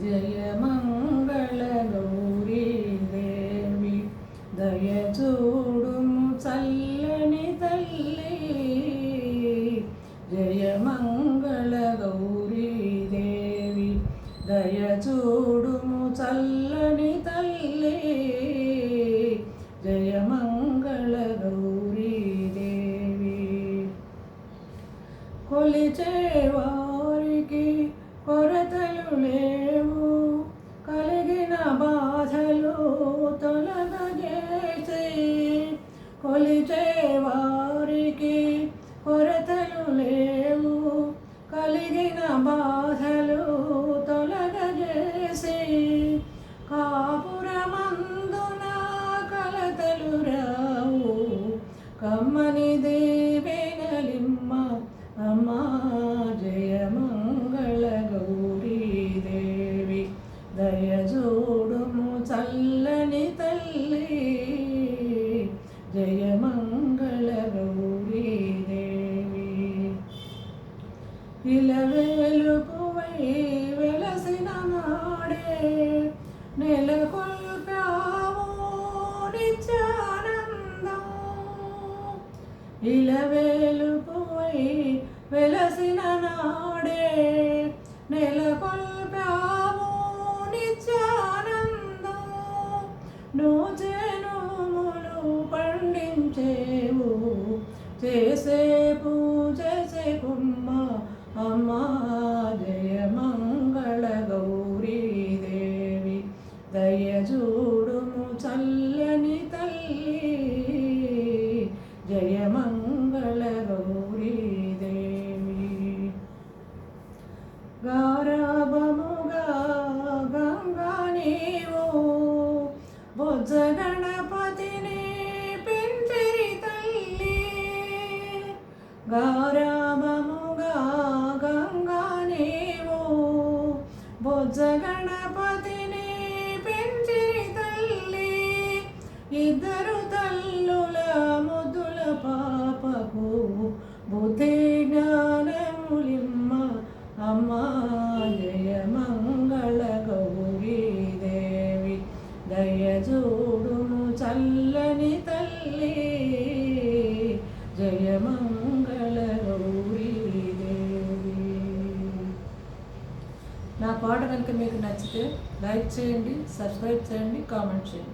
జయ మంగళ గౌరీ దేవి దయ చూడుము చల్లని తల్లి. జయ మంగళ గౌరీ దేవి దయ చూడుము చల్లని తల్లి. జయ మంగళ గౌరీ దేవి కొలిచే వారికి కొరతలు లేవు, కలిగిన బాధలు తొలగజేసి. కొలిచే వారికి కొరతలు లేవు, కలిగిన బాధలు తొలగజేసి. కాపురమందున కలతలు రావు, కమ్మని దేవేనలిమ్మ అమ్మా. జయ మంగళ గౌరీ దేవి దయ చూడుము చల్లని తల్లి. జయ మంగళ గౌరీ దేవి ఇలవేలుపువై వెలసిన నాడే నెలకొల్పావు నిత్యానందం. ఇలవేలుపువై వెలసిన నాడే నెలకొల్పావు నిత్యానందం. నూచెనుములు పండించేవు, చేసే పూజ కుమ్మ అమ్మా. జయ మంగళ గౌరీ దేవి దయ చూడుము చల్లని తల్లి. జయ మంగళ గౌరీ దేవి గారాభముగా గంగా నీవు బొజ్జ గణపతిని పెంచిరి తల్లి. గారాభముగా గంగా నీవు బొజ్జ గణపతిని పెంచిరి తల్లి. ఇద్దరు తల్లుల ముద్దుల పాపకు బుద్ధి జ్ఞానములిమ్మ అమ్మా. జయ మంగళ గౌరీ దేవి దయ చూడుము చల్లని తల్లి. జయ మంగళ గౌరీ దేవి. నా పాట కనుక మీకు నచ్చితే లైక్ చేయండి, సబ్స్క్రైబ్ చేయండి, కామెంట్ చేయండి.